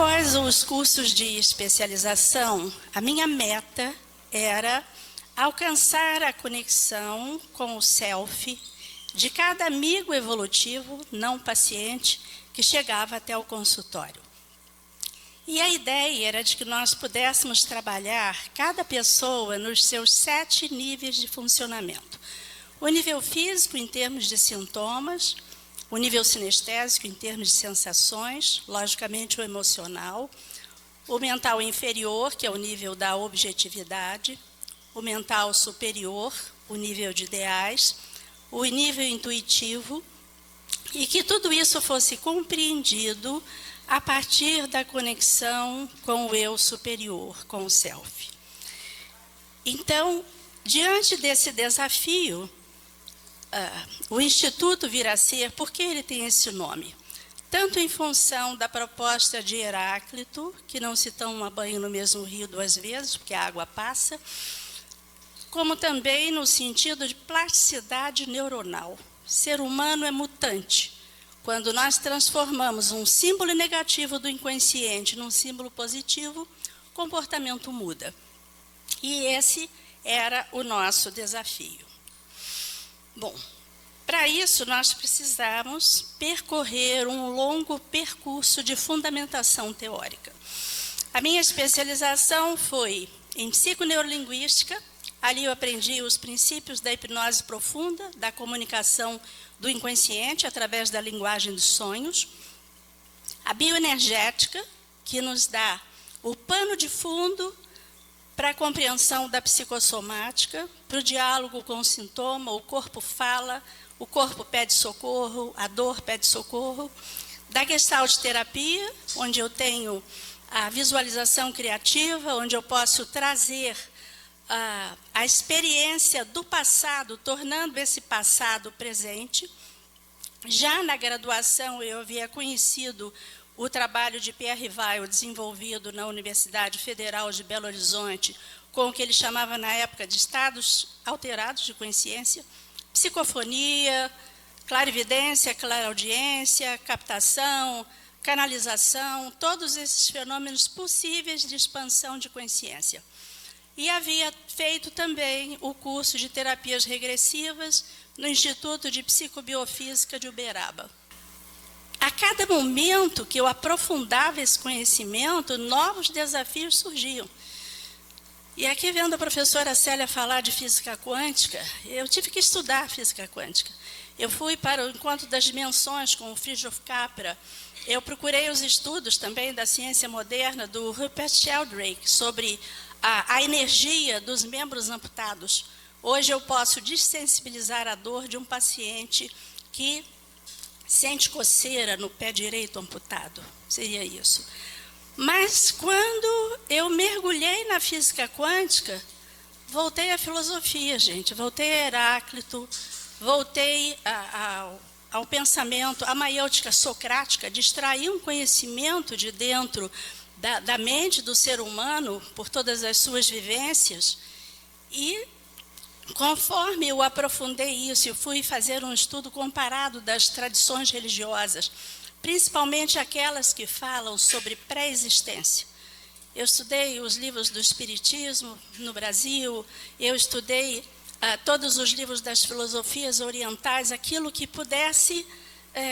Após os cursos de especialização, a minha meta era alcançar a conexão com o self de cada amigo evolutivo, não paciente, que chegava até o consultório. E a ideia era de que nós pudéssemos trabalhar cada pessoa nos seus 7 níveis de funcionamento. O nível físico, em termos de sintomas, o nível sinestésico, em termos de sensações, logicamente o emocional, o mental inferior, que é o nível da objetividade, o mental superior, o nível de ideais, o nível intuitivo, e que tudo isso fosse compreendido a partir da conexão com o eu superior, com o self. Então, diante desse desafio, o Instituto vir a ser, por que ele tem esse nome? Tanto em função da proposta de Heráclito, que não se toma banho no mesmo rio 2 vezes, porque a água passa, como também no sentido de plasticidade neuronal. O ser humano é mutante. Quando nós transformamos um símbolo negativo do inconsciente num símbolo positivo, o comportamento muda. E esse era o nosso desafio. Bom, para isso nós precisamos percorrer um longo percurso de fundamentação teórica. A minha especialização foi em psiconeurolinguística. Ali eu aprendi os princípios da hipnose profunda, da comunicação do inconsciente através da linguagem dos sonhos. A bioenergética, que nos dá o pano de fundo para a compreensão da psicossomática, para o diálogo com o sintoma, o corpo fala, o corpo pede socorro, a dor pede socorro. Da Gestalt terapia, onde eu tenho a visualização criativa, onde eu posso trazer a experiência do passado, tornando esse passado presente. Já na graduação, eu havia conhecido o trabalho de Pierre Weil, desenvolvido na Universidade Federal de Belo Horizonte, com o que ele chamava na época de estados alterados de consciência, psicofonia, clarividência, clareaudiência, captação, canalização, todos esses fenômenos possíveis de expansão de consciência. E havia feito também o curso de terapias regressivas no Instituto de Psicobiofísica de Uberaba. A cada momento que eu aprofundava esse conhecimento, novos desafios surgiam. E aqui, vendo a professora Célia falar de física quântica, eu tive que estudar física quântica. Eu fui para o encontro das dimensões com o Fritjof Capra. Eu procurei os estudos também da ciência moderna do Rupert Sheldrake sobre a energia dos membros amputados. Hoje eu posso dessensibilizar a dor de um paciente que sente coceira no pé direito amputado. Seria isso. Mas quando eu mergulhei na física quântica, voltei à filosofia, gente. Voltei a Heráclito, voltei ao pensamento, à maiêutica socrática, de extrair um conhecimento de dentro da mente do ser humano, por todas as suas vivências, e conforme eu aprofundei isso, eu fui fazer um estudo comparado das tradições religiosas, principalmente aquelas que falam sobre pré-existência. Eu estudei os livros do Espiritismo no Brasil, eu estudei todos os livros das filosofias orientais, aquilo que pudesse,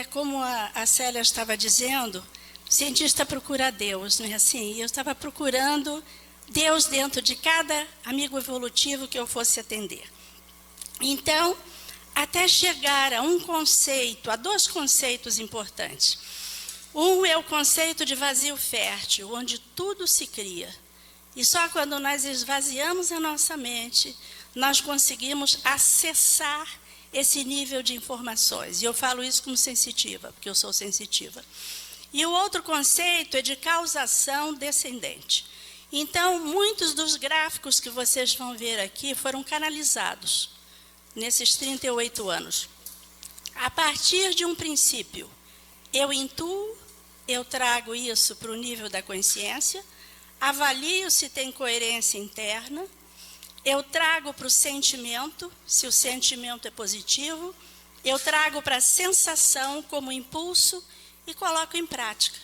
como a Célia estava dizendo, o cientista procura Deus, não é assim? Eu estava procurando Deus dentro de cada amigo evolutivo que eu fosse atender. Então, até chegar a um conceito, a 2 conceitos importantes. Um é o conceito de vazio fértil, onde tudo se cria. E só quando nós esvaziamos a nossa mente, nós conseguimos acessar esse nível de informações. E eu falo isso como sensitiva, porque eu sou sensitiva. E o outro conceito é de causação descendente. Então, muitos dos gráficos que vocês vão ver aqui foram canalizados nesses 38 anos. A partir de um princípio, eu intuo, eu trago isso para o nível da consciência, avalio se tem coerência interna, eu trago para o sentimento, se o sentimento é positivo, eu trago para a sensação como impulso e coloco em prática.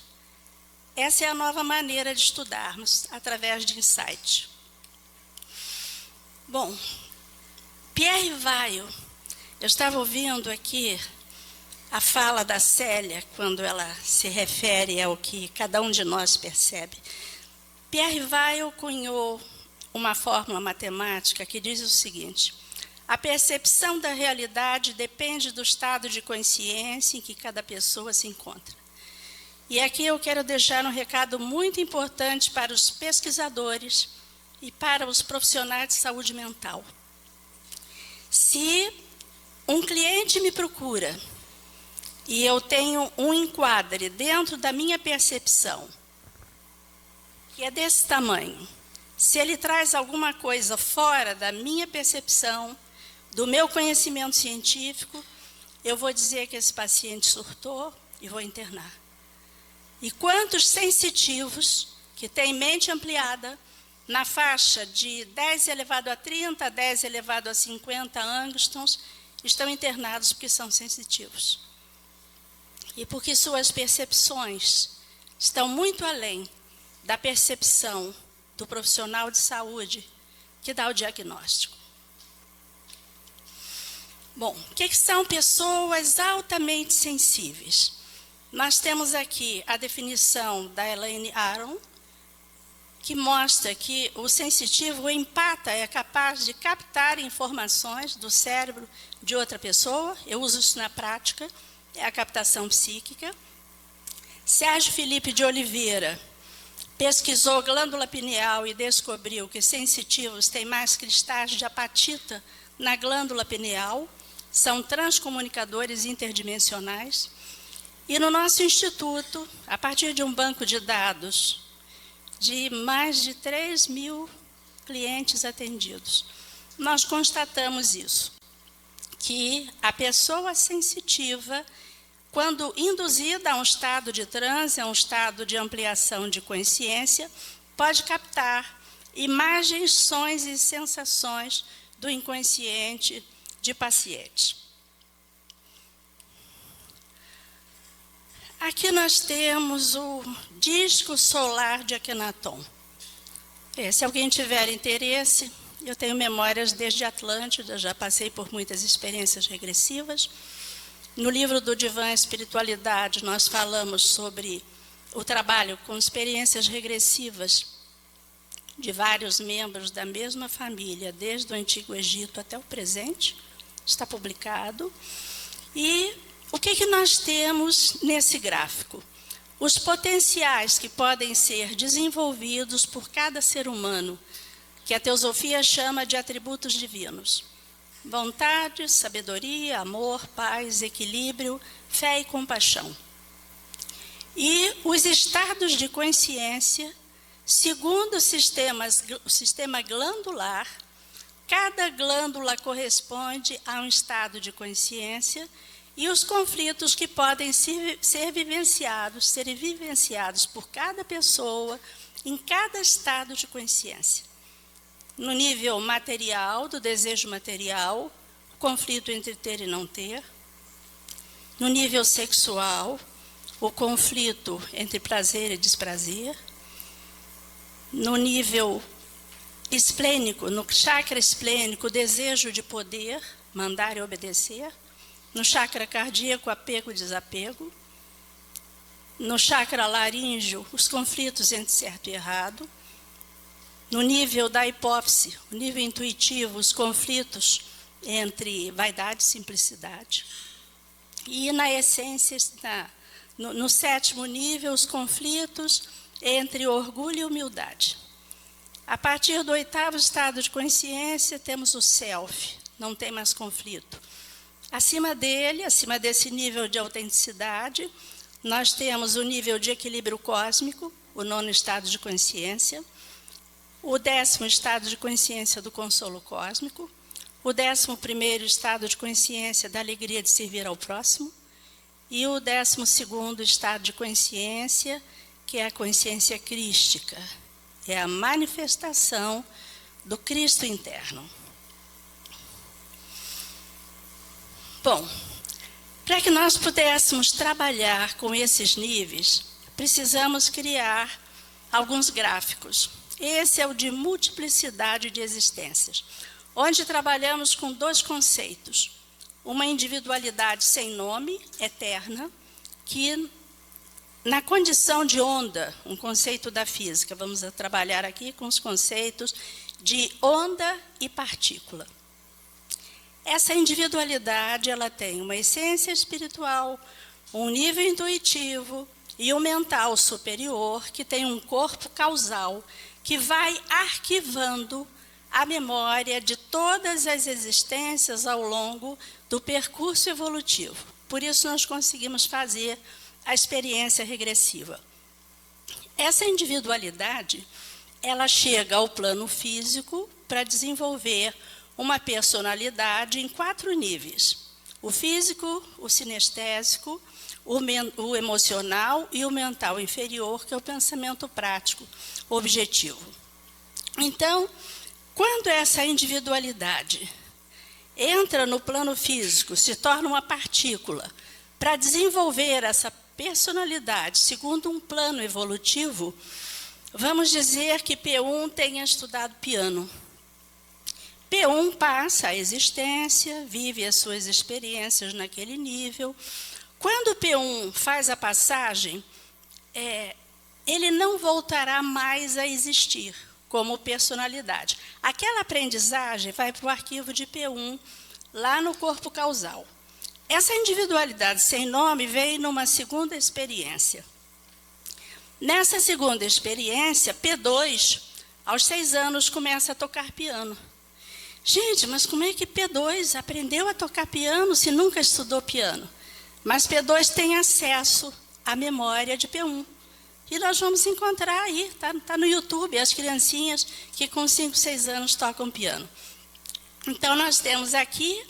essa é a nova maneira de estudarmos, através de insight. Bom, Pierre Weil, eu estava ouvindo aqui a fala da Célia, quando ela se refere ao que cada um de nós percebe. Pierre Weil cunhou uma fórmula matemática que diz o seguinte: a percepção da realidade depende do estado de consciência em que cada pessoa se encontra. E aqui eu quero deixar um recado muito importante para os pesquisadores e para os profissionais de saúde mental. Se um cliente me procura e eu tenho um enquadre dentro da minha percepção, que é desse tamanho, se ele traz alguma coisa fora da minha percepção, do meu conhecimento científico, eu vou dizer que esse paciente surtou e vou internar. E quantos sensitivos que têm mente ampliada, na faixa de 10 elevado a 30, 10 elevado a 50 angstroms, estão internados porque são sensitivos. E porque suas percepções estão muito além da percepção do profissional de saúde que dá o diagnóstico. Bom, o que são pessoas altamente sensíveis? Nós temos aqui a definição da Elaine Aron, que mostra que o sensitivo, o empata, é capaz de captar informações do cérebro de outra pessoa. Eu uso isso na prática, é a captação psíquica. Sérgio Felipe de Oliveira pesquisou glândula pineal e descobriu que sensitivos têm mais cristais de apatita na glândula pineal, são transcomunicadores interdimensionais. E no nosso instituto, a partir de um banco de dados de mais de 3.000 clientes atendidos, nós constatamos isso, que a pessoa sensitiva, quando induzida a um estado de transe, a um estado de ampliação de consciência, pode captar imagens, sons e sensações do inconsciente de paciente. Aqui nós temos o disco solar de Akhenaton. Se alguém tiver interesse, eu tenho memórias desde Atlântida, já passei por muitas experiências regressivas. No livro do Divã Espiritualidade, nós falamos sobre o trabalho com experiências regressivas de vários membros da mesma família, desde o Antigo Egito até o presente, está publicado. E o que nós temos nesse gráfico? Os potenciais que podem ser desenvolvidos por cada ser humano, que a teosofia chama de atributos divinos. Vontade, sabedoria, amor, paz, equilíbrio, fé e compaixão. E os estados de consciência, segundo o sistema glandular, cada glândula corresponde a um estado de consciência e os conflitos que podem ser vivenciados por cada pessoa em cada estado de consciência. No nível material, do desejo material, o conflito entre ter e não ter. No nível sexual, o conflito entre prazer e desprazer. No nível esplênico, no chakra esplênico, o desejo de poder, mandar e obedecer. No chakra cardíaco, apego e desapego. No chakra laríngeo, os conflitos entre certo e errado. No nível da hipófise, o nível intuitivo, os conflitos entre vaidade e simplicidade. E na essência, no sétimo nível, os conflitos entre orgulho e humildade. A partir do oitavo estado de consciência, temos o self, não tem mais conflito. Acima dele, acima desse nível de autenticidade, nós temos o nível de equilíbrio cósmico, o nono estado de consciência, o 10º estado de consciência do consolo cósmico, o 11º estado de consciência da alegria de servir ao próximo e o 12º estado de consciência, que é a consciência crística, é a manifestação do Cristo interno. Bom, para que nós pudéssemos trabalhar com esses níveis, precisamos criar alguns gráficos. Esse é o de multiplicidade de existências, onde trabalhamos com dois conceitos. Uma individualidade sem nome, eterna, que na condição de onda, um conceito da física, vamos trabalhar aqui com os conceitos de onda e partícula. Essa individualidade, ela tem uma essência espiritual, um nível intuitivo e um mental superior, que tem um corpo causal, que vai arquivando a memória de todas as existências ao longo do percurso evolutivo. Por isso, nós conseguimos fazer a experiência regressiva. Essa individualidade, ela chega ao plano físico para desenvolver uma personalidade em 4 níveis: o físico, o sinestésico, o emocional e o mental inferior, que é o pensamento prático, objetivo. Então, quando essa individualidade entra no plano físico, se torna uma partícula, para desenvolver essa personalidade segundo um plano evolutivo, vamos dizer que P1 tenha estudado piano. P1 passa a existência, vive as suas experiências naquele nível. Quando P1 faz a passagem, ele não voltará mais a existir como personalidade. Aquela aprendizagem vai para o arquivo de P1, lá no corpo causal. Essa individualidade sem nome veio numa segunda experiência. Nessa segunda experiência, P2, aos 6 anos, começa a tocar piano. Gente, mas como é que P2 aprendeu a tocar piano se nunca estudou piano? Mas P2 tem acesso à memória de P1. E nós vamos encontrar aí, tá no YouTube, as criancinhas que com 5, 6 anos tocam piano. Então, nós temos aqui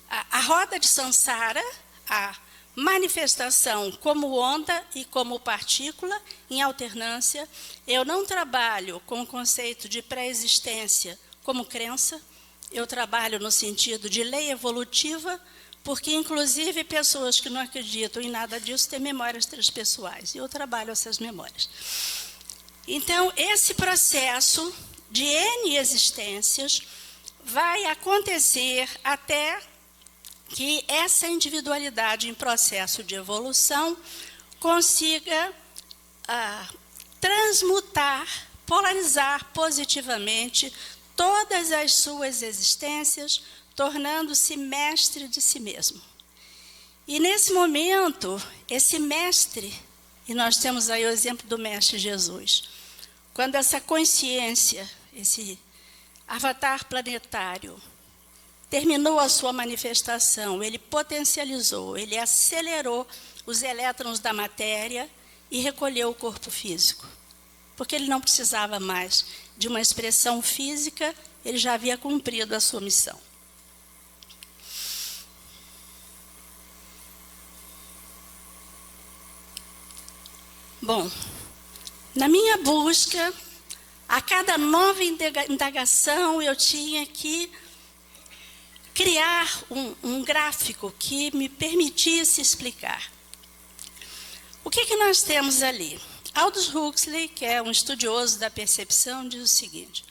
a roda de Sansara, a manifestação como onda e como partícula em alternância. Eu não trabalho com o conceito de pré-existência como crença, eu trabalho no sentido de lei evolutiva, porque, inclusive, pessoas que não acreditam em nada disso têm memórias transpessoais, e eu trabalho essas memórias. Então, esse processo de N existências vai acontecer até que essa individualidade em processo de evolução consiga transmutar, polarizar positivamente todas as suas existências, tornando-se mestre de si mesmo. E nesse momento, esse mestre, e nós temos aí o exemplo do mestre Jesus, quando essa consciência, esse avatar planetário, terminou a sua manifestação, ele potencializou, ele acelerou os elétrons da matéria e recolheu o corpo físico. Porque ele não precisava mais de uma expressão física, ele já havia cumprido a sua missão. Bom, na minha busca, a cada nova indagação, eu tinha que criar um gráfico que me permitisse explicar. O que nós temos ali? Aldous Huxley, que é um estudioso da percepção, diz o seguinte: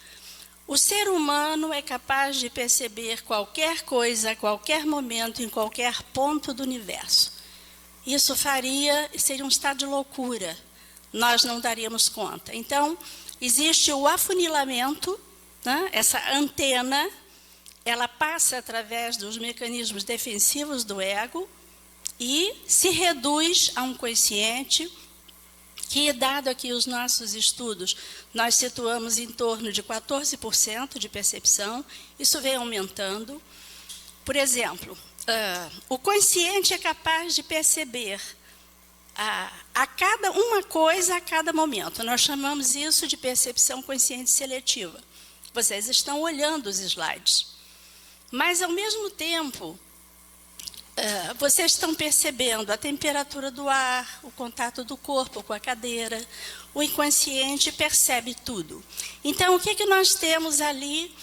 o ser humano é capaz de perceber qualquer coisa, a qualquer momento, em qualquer ponto do universo. Isso seria um estado de loucura. Nós não daríamos conta. Então, existe o afunilamento, né? Essa antena, ela passa através dos mecanismos defensivos do ego e se reduz a um consciente que, dado aqui os nossos estudos, nós situamos em torno de 14% de percepção, isso vem aumentando. Por exemplo, o consciente é capaz de perceber a cada uma coisa a cada momento. Nós chamamos isso de percepção consciente seletiva. Vocês estão olhando os slides. Mas, ao mesmo tempo, vocês estão percebendo a temperatura do ar, o contato do corpo com a cadeira. O inconsciente percebe tudo. Então, o que nós temos ali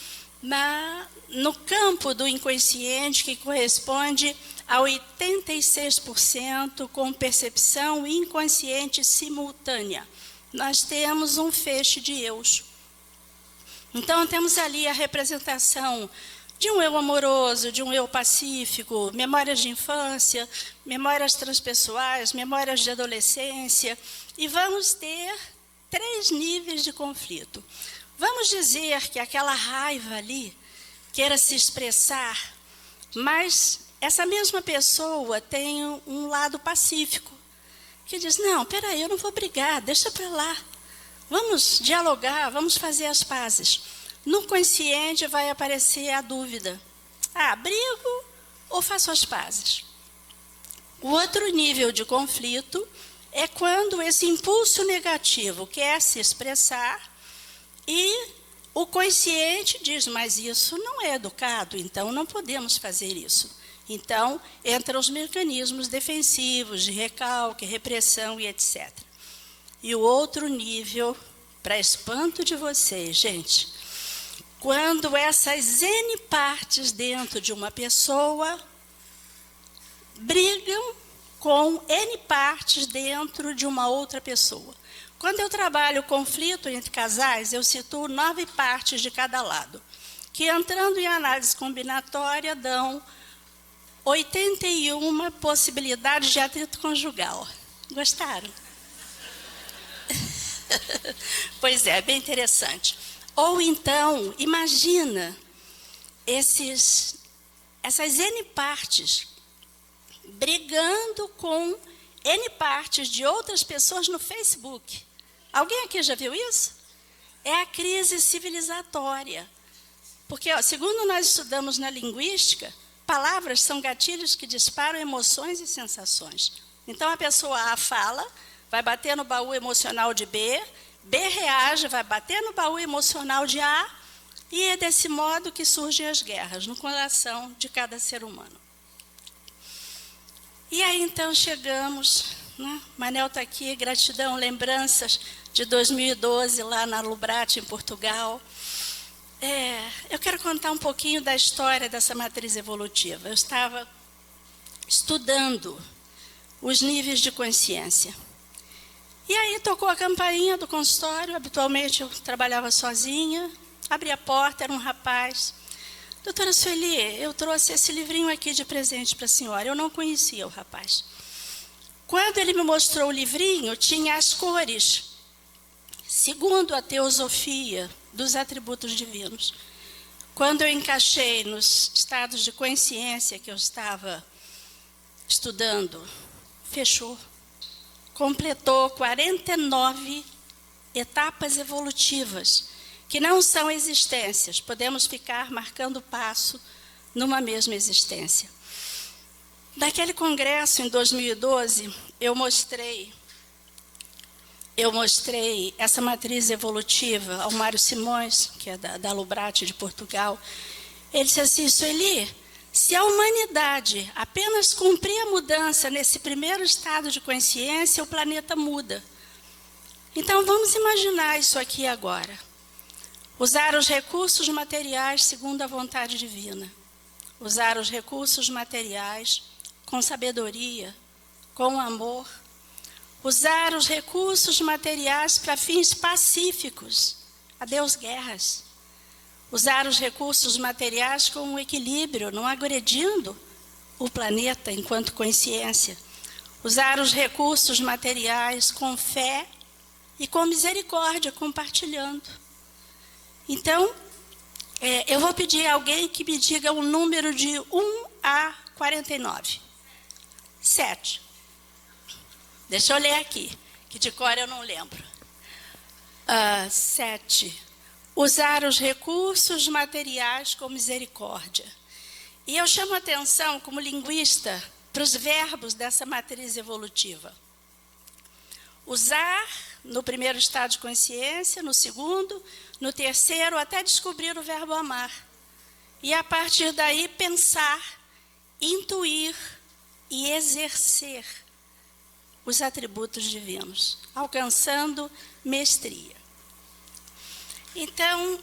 no campo do inconsciente, que corresponde a 86% com percepção inconsciente simultânea. Nós temos um feixe de eus. Então, temos ali a representação de um eu amoroso, de um eu pacífico, memórias de infância, memórias transpessoais, memórias de adolescência, e vamos ter 3 níveis de conflito. Vamos dizer que aquela raiva ali queira se expressar, mas essa mesma pessoa tem um lado pacífico, que diz, não, peraí, eu não vou brigar, deixa para lá. Vamos dialogar, vamos fazer as pazes. No consciente vai aparecer a dúvida. Brigo ou faço as pazes? O outro nível de conflito é quando esse impulso negativo quer se expressar e o consciente diz, mas isso não é educado, então não podemos fazer isso. Então, entram os mecanismos defensivos de recalque, repressão e etc. E o outro nível, para espanto de vocês, gente, quando essas N partes dentro de uma pessoa brigam com N partes dentro de uma outra pessoa. Quando eu trabalho conflito entre casais, eu situo 9 partes de cada lado, que entrando em análise combinatória dão 81 possibilidades de atrito conjugal. Gostaram? Pois é, bem interessante. Ou então, imagina essas N partes brigando com N partes de outras pessoas no Facebook. Alguém aqui já viu isso? É a crise civilizatória. Porque, segundo nós estudamos na linguística, palavras são gatilhos que disparam emoções e sensações. Então, a pessoa A fala, vai bater no baú emocional de B, B reage, vai bater no baú emocional de A, e é desse modo que surgem as guerras, no coração de cada ser humano. E aí, então, chegamos, né? Manel está aqui, gratidão, lembranças de 2012, lá na Lubrate, em Portugal. Eu quero contar um pouquinho da história dessa matriz evolutiva. Eu estava estudando os níveis de consciência. E aí tocou a campainha do consultório, habitualmente eu trabalhava sozinha, abri a porta, era um rapaz. Doutora Sueli, eu trouxe esse livrinho aqui de presente para a senhora. Eu não conhecia o rapaz. Quando ele me mostrou o livrinho, tinha as cores, segundo a teosofia dos atributos divinos. Quando eu encaixei nos estados de consciência que eu estava estudando, fechou. Completou 49 etapas evolutivas, que não são existências. Podemos ficar marcando passo numa mesma existência. Daquele congresso, em 2012, eu mostrei essa matriz evolutiva ao Mário Simões, que é da Lubrate de Portugal. Ele disse assim, Sueli, se a humanidade apenas cumprir a mudança nesse primeiro estado de consciência, o planeta muda. Então, vamos imaginar isso aqui agora. Usar os recursos materiais segundo a vontade divina. Usar os recursos materiais com sabedoria, com amor. Usar os recursos materiais para fins pacíficos. Adeus guerras. Usar os recursos materiais com um equilíbrio, não agredindo o planeta enquanto consciência. Usar os recursos materiais com fé e com misericórdia, compartilhando. Então, eu vou pedir a alguém que me diga o número de 1 a 49. 7. Deixa eu ler aqui, que de cor eu não lembro. 7. Usar os recursos materiais com misericórdia. E eu chamo a atenção, como linguista, para os verbos dessa matriz evolutiva. Usar no primeiro estado de consciência, no segundo, no terceiro, até descobrir o verbo amar. E a partir daí pensar, intuir e exercer os atributos divinos, alcançando mestria. Então,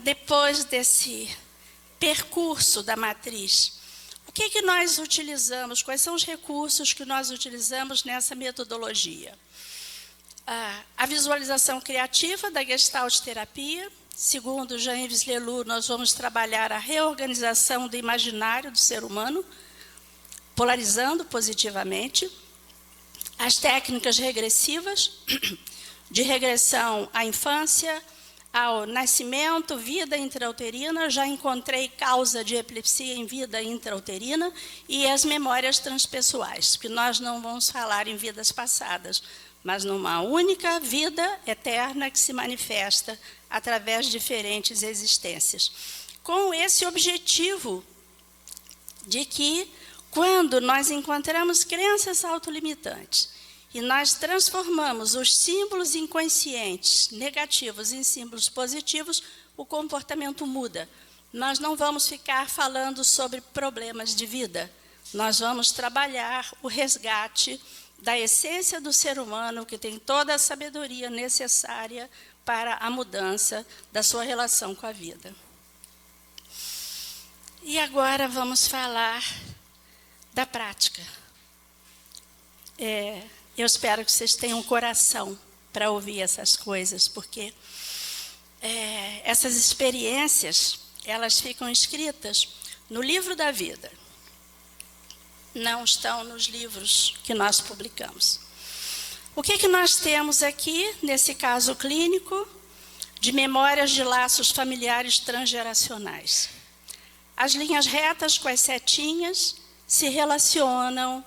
depois desse percurso da matriz, o que nós utilizamos? Quais são os recursos que nós utilizamos nessa metodologia? A visualização criativa da Gestalt terapia. Segundo Jean-Yves Leloup, nós vamos trabalhar a reorganização do imaginário do ser humano, polarizando positivamente. As técnicas regressivas, de regressão à infância, ao nascimento, vida intrauterina, já encontrei causa de epilepsia em vida intrauterina, e as memórias transpessoais, que nós não vamos falar em vidas passadas, mas numa única vida eterna que se manifesta através de diferentes existências. Com esse objetivo de que, quando nós encontramos crenças autolimitantes e nós transformamos os símbolos inconscientes negativos em símbolos positivos, o comportamento muda. Nós não vamos ficar falando sobre problemas de vida. Nós vamos trabalhar o resgate da essência do ser humano, que tem toda a sabedoria necessária para a mudança da sua relação com a vida. E agora vamos falar da prática. Eu espero que vocês tenham coração para ouvir essas coisas, porque essas experiências, elas ficam escritas no livro da vida. Não estão nos livros que nós publicamos. O que nós temos aqui, nesse caso clínico, de memórias de laços familiares transgeracionais? As linhas retas com as setinhas se relacionam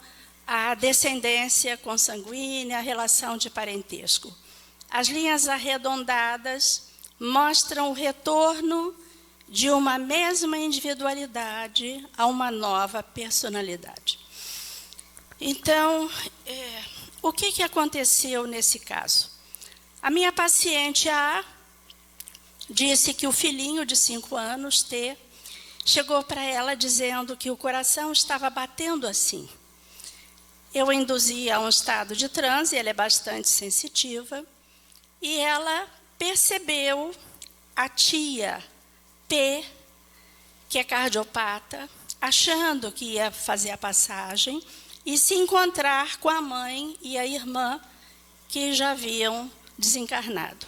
à descendência consanguínea, à relação de parentesco. As linhas arredondadas mostram o retorno de uma mesma individualidade a uma nova personalidade. Então, o que aconteceu nesse caso? A minha paciente A disse que o filhinho de 5 anos, T, chegou para ela dizendo que o coração estava batendo assim. Eu induzi a um estado de transe, ela é bastante sensitiva, e ela percebeu a tia P, que é cardiopata, achando que ia fazer a passagem e se encontrar com a mãe e a irmã que já haviam desencarnado.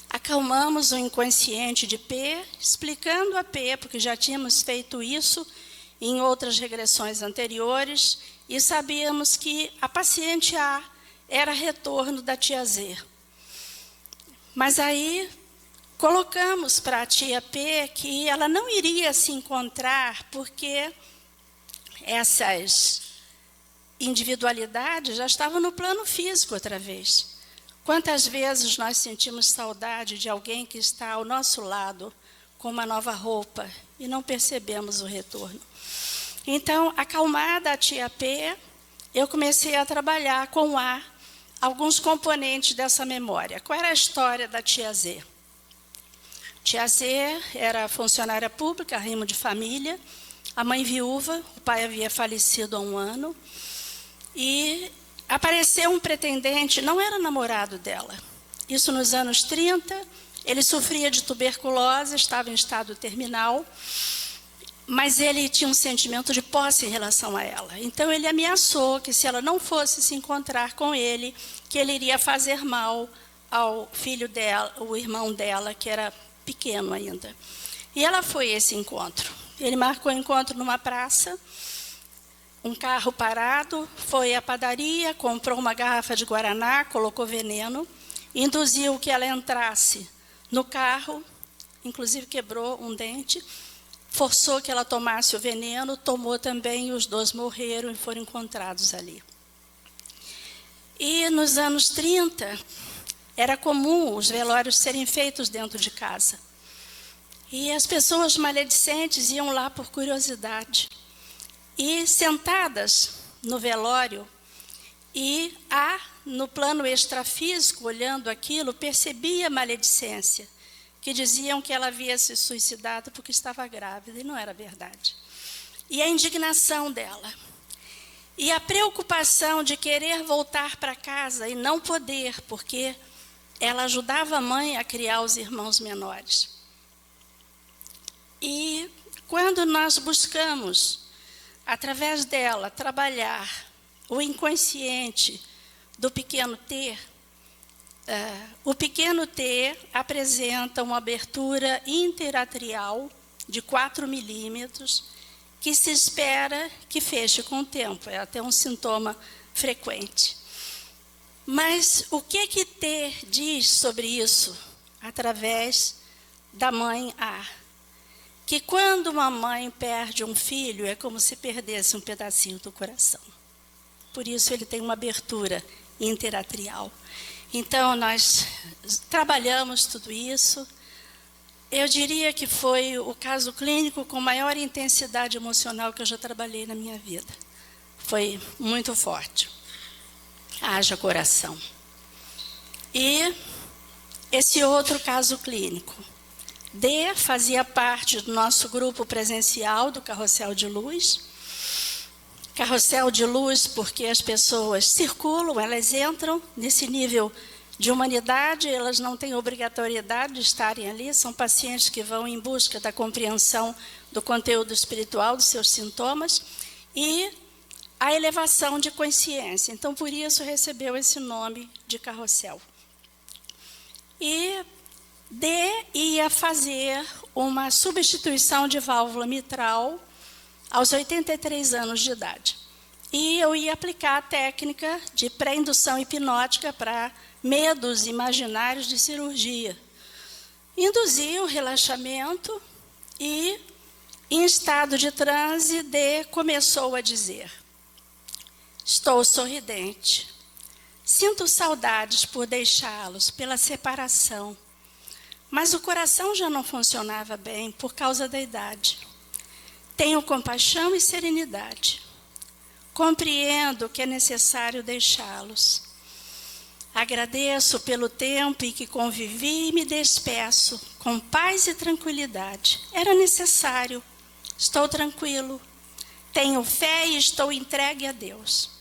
Acalmamos o inconsciente de P, explicando a P, porque já tínhamos feito isso em outras regressões anteriores, e sabíamos que a paciente A era retorno da tia Z. Mas aí colocamos para a tia P que ela não iria se encontrar, porque essas individualidades já estavam no plano físico outra vez. Quantas vezes nós sentimos saudade de alguém que está ao nosso lado com uma nova roupa e não percebemos o retorno? Então, acalmada a tia P, eu comecei a trabalhar com A alguns componentes dessa memória. Qual era a história da tia Z? Tia Z era funcionária pública, arrimo de família, a mãe viúva, o pai havia falecido há 1 ano, e apareceu um pretendente, não era namorado dela. Isso nos anos 30, ele sofria de tuberculose, estava em estado terminal, mas ele tinha um sentimento de posse em relação a ela. Então ele ameaçou que se ela não fosse se encontrar com ele, que ele iria fazer mal ao filho dela, o irmão dela, que era pequeno ainda. E ela foi a esse encontro. Ele marcou o encontro numa praça, um carro parado, foi à padaria, comprou uma garrafa de guaraná, colocou veneno, induziu que ela entrasse no carro, inclusive quebrou um dente, forçou que ela tomasse o veneno, tomou também, e os 2 morreram e foram encontrados ali. E nos anos 30, era comum os velórios serem feitos dentro de casa. E as pessoas maledicentes iam lá por curiosidade. E sentadas no velório, e no plano extrafísico, olhando aquilo, percebia a maledicência, que diziam que ela havia se suicidado porque estava grávida, e não era verdade. E a indignação dela. E a preocupação de querer voltar para casa e não poder, porque ela ajudava a mãe a criar os irmãos menores. E quando nós buscamos, através dela, trabalhar o inconsciente do pequeno T, o pequeno T apresenta uma abertura interatrial de 4 milímetros, que se espera que feche com o tempo. É até um sintoma frequente. Mas o que T diz sobre isso? Através da mãe A. Que quando uma mãe perde um filho, é como se perdesse um pedacinho do coração. Por isso ele tem uma abertura interatrial. Então, nós trabalhamos tudo isso. Eu diria que foi o caso clínico com maior intensidade emocional que eu já trabalhei na minha vida. Foi muito forte. Haja coração. E esse outro caso clínico. D fazia parte do nosso grupo presencial do Carrossel de Luz. Carrossel de Luz porque as pessoas circulam, elas entram nesse nível de humanidade, elas não têm obrigatoriedade de estarem ali, são pacientes que vão em busca da compreensão do conteúdo espiritual, dos seus sintomas, e a elevação de consciência. Então, por isso, recebeu esse nome de Carrossel. E D ia fazer uma substituição de válvula mitral aos 83 anos de idade. E eu ia aplicar a técnica de pré-indução hipnótica para medos imaginários de cirurgia. Induzi o relaxamento e, em estado de transe, D começou a dizer: estou sorridente. Sinto saudades por deixá-los, pela separação. Mas o coração já não funcionava bem por causa da idade. Tenho compaixão e serenidade. Compreendo que é necessário deixá-los. Agradeço pelo tempo em que convivi e me despeço com paz e tranquilidade. Era necessário. Estou tranquilo. Tenho fé e estou entregue a Deus.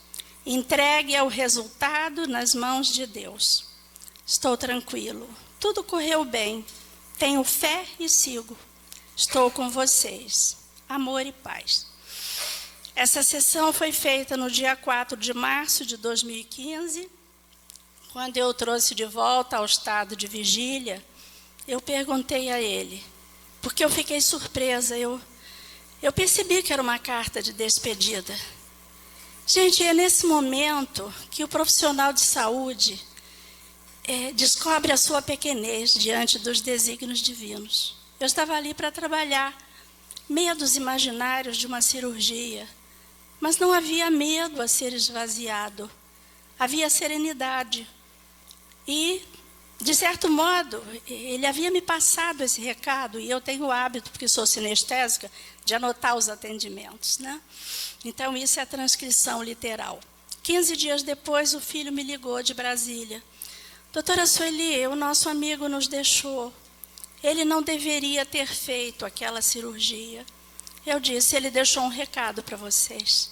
Entregue ao resultado nas mãos de Deus. Estou tranquilo. Tudo correu bem. Tenho fé e sigo. Estou com vocês. Amor e paz. Essa sessão foi feita no dia 4 de março de 2015. Quando eu trouxe de volta ao estado de vigília, eu perguntei a ele, porque eu fiquei surpresa. Eu percebi que era uma carta de despedida. Gente, é nesse momento que o profissional de saúde descobre a sua pequenez diante dos desígnios divinos. Eu estava ali para trabalhar medos imaginários de uma cirurgia, mas não havia medo a ser esvaziado, havia serenidade. E, de certo modo, ele havia me passado esse recado, e eu tenho o hábito, porque sou sinestésica, de anotar os atendimentos, né? Então, isso é a transcrição literal. 15 dias depois, o filho me ligou de Brasília. Doutora Sueli, o nosso amigo nos deixou. Ele não deveria ter feito aquela cirurgia. Eu disse, ele deixou um recado para vocês.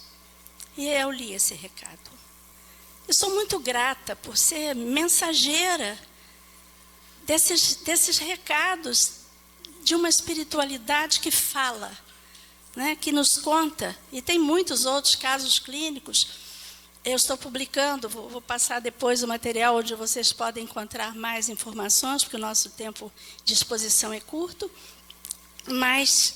E eu li esse recado. Eu sou muito grata por ser mensageira desses recados de uma espiritualidade que fala, né, que nos conta. E tem muitos outros casos clínicos. Eu estou publicando, vou passar depois o material onde vocês podem encontrar mais informações, porque o nosso tempo de exposição é curto. Mas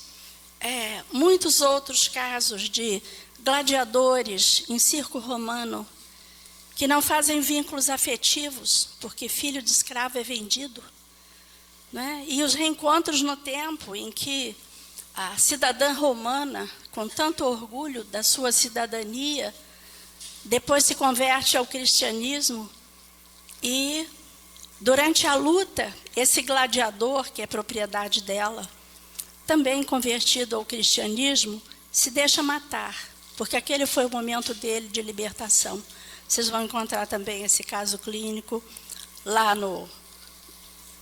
muitos outros casos de gladiadores em circo romano que não fazem vínculos afetivos, porque filho de escravo é vendido, né? E os reencontros no tempo em que a cidadã romana, com tanto orgulho da sua cidadania, depois se converte ao cristianismo e, durante a luta, esse gladiador, que é propriedade dela, também convertido ao cristianismo, se deixa matar, porque aquele foi o momento dele de libertação. Vocês vão encontrar também esse caso clínico lá no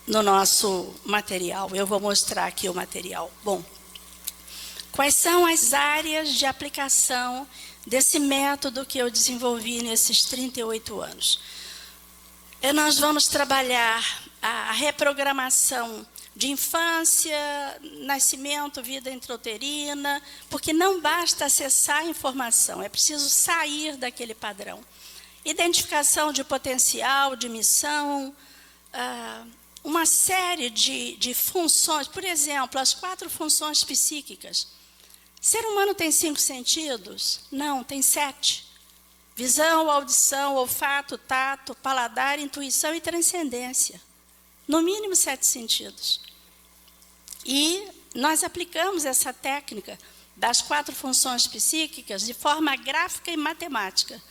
nosso material. Eu vou mostrar aqui o material. Bom, quais são as áreas de aplicação desse método que eu desenvolvi nesses 38 anos? Nós vamos trabalhar a reprogramação de infância, nascimento, vida intrauterina, porque não basta acessar a informação, é preciso sair daquele padrão. Identificação de potencial, de missão, uma série de funções, por exemplo, as 4 funções psíquicas. Ser humano tem 5 sentidos? Não, tem 7. Visão, audição, olfato, tato, paladar, intuição e transcendência. No mínimo 7 sentidos. E nós aplicamos essa técnica das 4 funções psíquicas de forma gráfica e matemática,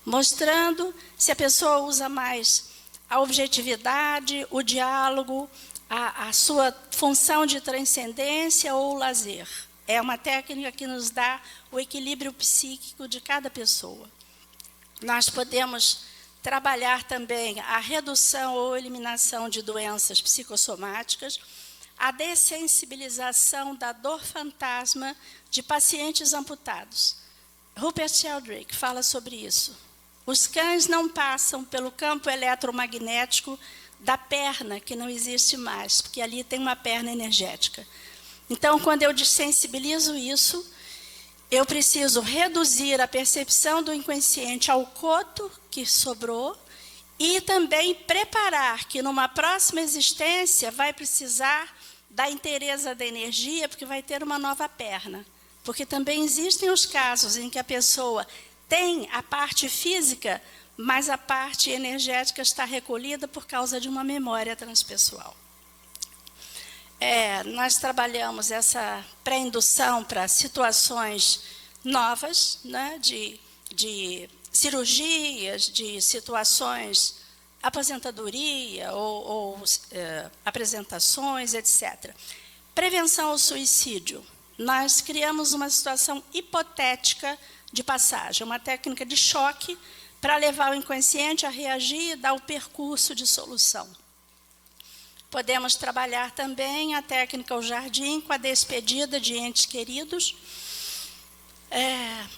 mostrando se a pessoa usa mais a objetividade, o diálogo, a sua função de transcendência ou o lazer. É uma técnica que nos dá o equilíbrio psíquico de cada pessoa. Nós podemos trabalhar também a redução ou eliminação de doenças psicossomáticas, a dessensibilização da dor fantasma de pacientes amputados. Rupert Sheldrake fala sobre isso. Os cães não passam pelo campo eletromagnético da perna, que não existe mais, porque ali tem uma perna energética. Então, quando eu dessensibilizo isso, eu preciso reduzir a percepção do inconsciente ao coto que sobrou e também preparar que numa próxima existência vai precisar da inteireza da energia, porque vai ter uma nova perna. Porque também existem os casos em que a pessoa tem a parte física, mas a parte energética está recolhida por causa de uma memória transpessoal. Nós trabalhamos essa pré-indução para situações novas, né, de cirurgias, de situações, aposentadoria ou apresentações, etc. Prevenção ao suicídio. Nós criamos uma situação hipotética de passagem, uma técnica de choque para levar o inconsciente a reagir e dar o percurso de solução. Podemos trabalhar também a técnica ao jardim com a despedida de entes queridos.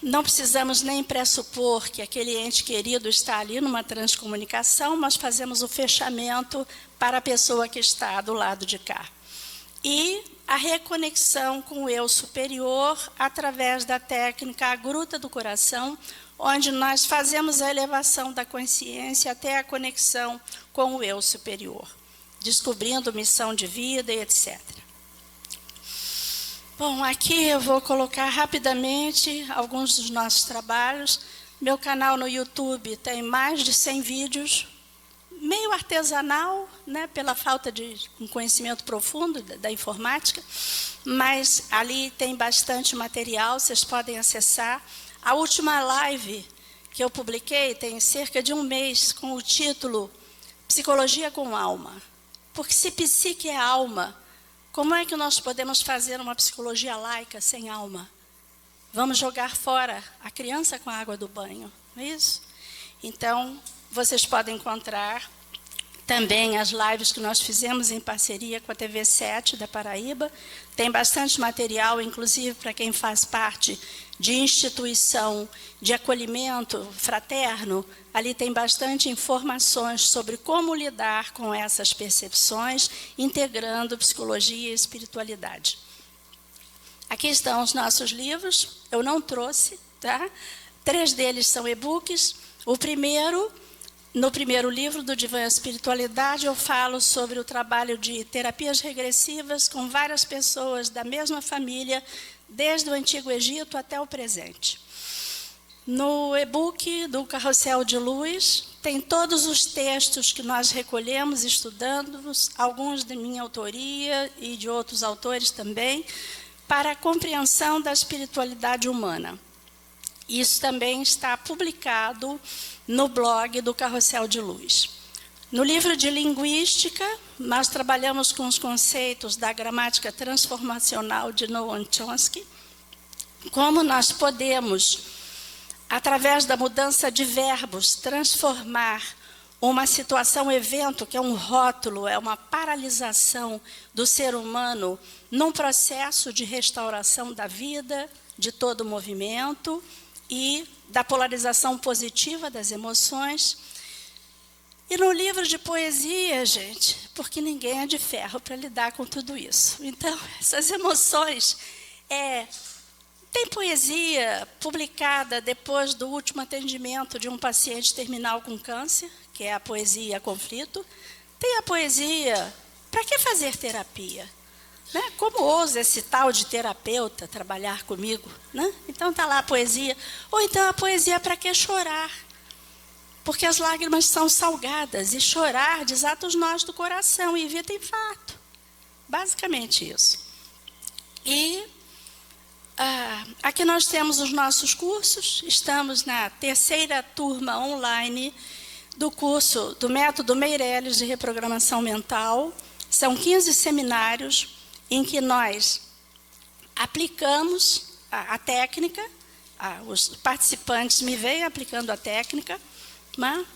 Não precisamos nem pressupor que aquele ente querido está ali numa transcomunicação, mas fazemos o fechamento para a pessoa que está do lado de cá. E a reconexão com o eu superior através da técnica A Gruta do Coração, onde nós fazemos a elevação da consciência até a conexão com o eu superior, descobrindo missão de vida e etc. Bom, aqui eu vou colocar rapidamente alguns dos nossos trabalhos. Meu canal no YouTube tem mais de 100 vídeos, meio artesanal, né, pela falta de um conhecimento profundo da informática, mas ali tem bastante material, vocês podem acessar. A última live que eu publiquei tem cerca de um mês, com o título Psicologia com Alma. Porque se psique é alma, como é que nós podemos fazer uma psicologia laica sem alma? Vamos jogar fora a criança com a água do banho, não é isso? Então, vocês podem encontrar também as lives que nós fizemos em parceria com a TV 7 da Paraíba. Tem bastante material, inclusive para quem faz parte de instituição de acolhimento fraterno. Ali tem bastante informações sobre como lidar com essas percepções, integrando psicologia e espiritualidade. Aqui estão os nossos livros, eu não trouxe, tá? 3 deles são e-books. No primeiro livro do Divã Espiritualidade, eu falo sobre o trabalho de terapias regressivas com várias pessoas da mesma família, desde o Antigo Egito até o presente. No e-book do Carrossel de Luz, tem todos os textos que nós recolhemos, estudamos, alguns de minha autoria e de outros autores também, para a compreensão da espiritualidade humana. Isso também está publicado no blog do Carrossel de Luz. No livro de Linguística, nós trabalhamos com os conceitos da gramática transformacional de Noam Chomsky, como nós podemos, através da mudança de verbos, transformar uma situação, evento, que é um rótulo, é uma paralisação do ser humano, num processo de restauração da vida, de todo o movimento, e da polarização positiva das emoções. E no livro de poesia, gente, porque ninguém é de ferro para lidar com tudo isso. Então, essas emoções... Tem poesia publicada depois do último atendimento de um paciente terminal com câncer, que é a poesia Conflito. Tem a poesia para que fazer terapia? Né? Como ousa esse tal de terapeuta trabalhar comigo? Né? Então está lá a poesia. Ou então a poesia para que chorar? Porque as lágrimas são salgadas e chorar desata os nós do coração e evita infarto. Basicamente isso. E aqui nós temos os nossos cursos. Estamos na 3ª turma online do curso do Método Meirelles de Reprogramação Mental. São 15 seminários em que nós aplicamos a técnica. Os participantes me veem aplicando a técnica, né?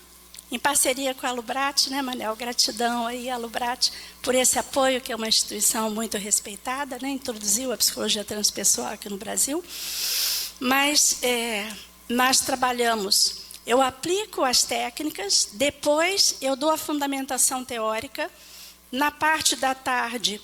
Em parceria com a Lubrat, né, Manel? Gratidão aí, a Lubrat, por esse apoio, que é uma instituição muito respeitada, né? Introduziu a psicologia transpessoal aqui no Brasil. Mas nós trabalhamos, eu aplico as técnicas, depois eu dou a fundamentação teórica. Na parte da tarde,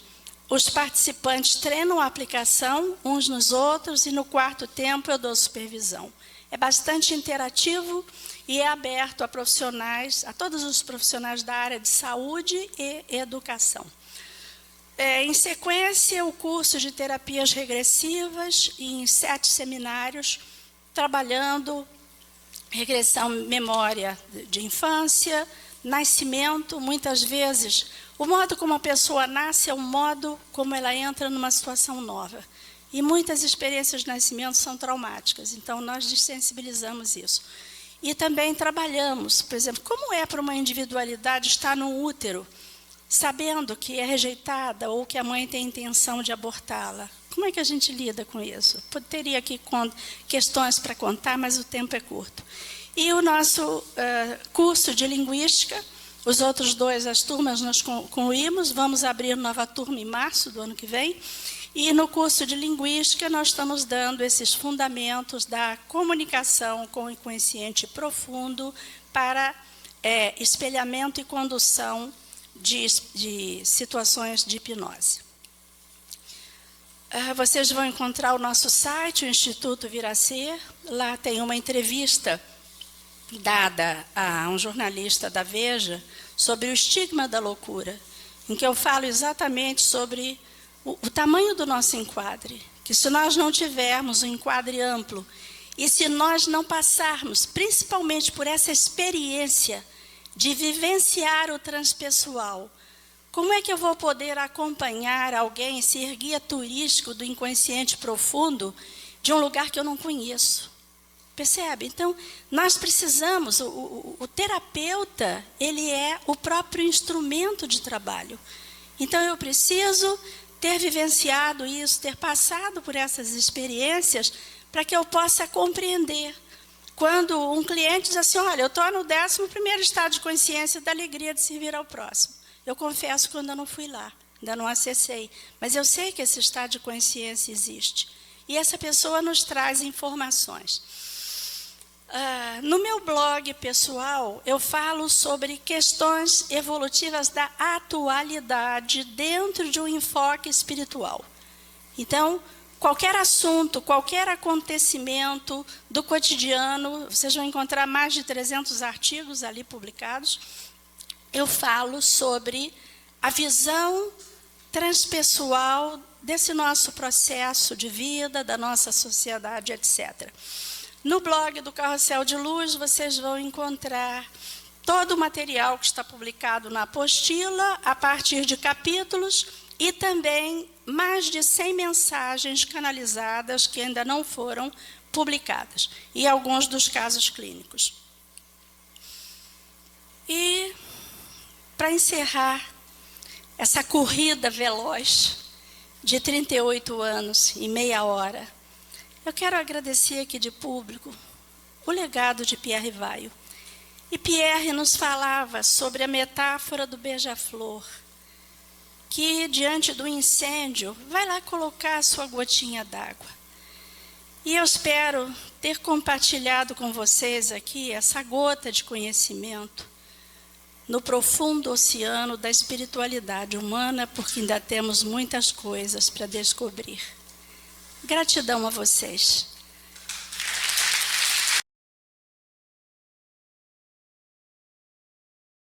os participantes treinam a aplicação uns nos outros, e no quarto tempo eu dou supervisão. É bastante interativo e é aberto a profissionais, a todos os profissionais da área de saúde e educação. Em sequência, o curso de terapias regressivas, em 7 seminários, trabalhando regressão memória de infância, nascimento. Muitas vezes, o modo como a pessoa nasce é o modo como ela entra numa situação nova. E muitas experiências de nascimento são traumáticas, então nós desensibilizamos isso. E também trabalhamos, por exemplo, como é para uma individualidade estar no útero, sabendo que é rejeitada ou que a mãe tem intenção de abortá-la. Como é que a gente lida com isso? Teria aqui questões para contar, mas o tempo é curto. E o nosso curso de linguística, os outros 2, as turmas nós concluímos, vamos abrir nova turma em março do ano que vem. E no curso de linguística nós estamos dando esses fundamentos da comunicação com o inconsciente profundo para espelhamento e condução de situações de hipnose. Vocês vão encontrar o nosso site, o Instituto Vir a Ser. Lá tem uma entrevista dada a um jornalista da Veja sobre o estigma da loucura, em que eu falo exatamente sobre o tamanho do nosso enquadre, que se nós não tivermos um enquadre amplo e se nós não passarmos, principalmente por essa experiência de vivenciar o transpessoal, como é que eu vou poder acompanhar alguém, ser guia turístico do inconsciente profundo de um lugar que eu não conheço? Percebe? Então, nós precisamos, o terapeuta, ele é o próprio instrumento de trabalho. Então, eu preciso ter vivenciado isso, ter passado por essas experiências, para que eu possa compreender. Quando um cliente diz assim, olha, eu estou no 11º estado de consciência da alegria de servir ao próximo. Eu confesso que eu ainda não fui lá, ainda não acessei, mas eu sei que esse estado de consciência existe. E essa pessoa nos traz informações. No meu blog pessoal, eu falo sobre questões evolutivas da atualidade dentro de um enfoque espiritual. Então, qualquer assunto, qualquer acontecimento do cotidiano, vocês vão encontrar mais de 300 artigos ali publicados, eu falo sobre a visão transpessoal desse nosso processo de vida, da nossa sociedade, etc. No blog do Carrossel de Luz, vocês vão encontrar todo o material que está publicado na apostila, a partir de capítulos, e também mais de 100 mensagens canalizadas que ainda não foram publicadas, e alguns dos casos clínicos. E, para encerrar essa corrida veloz de 38 anos e meia hora, eu quero agradecer aqui de público o legado de Pierre Vaio. E Pierre nos falava sobre a metáfora do beija-flor, que, diante do incêndio, vai lá colocar a sua gotinha d'água. E eu espero ter compartilhado com vocês aqui essa gota de conhecimento, no profundo oceano da espiritualidade humana, porque ainda temos muitas coisas para descobrir. Gratidão a vocês.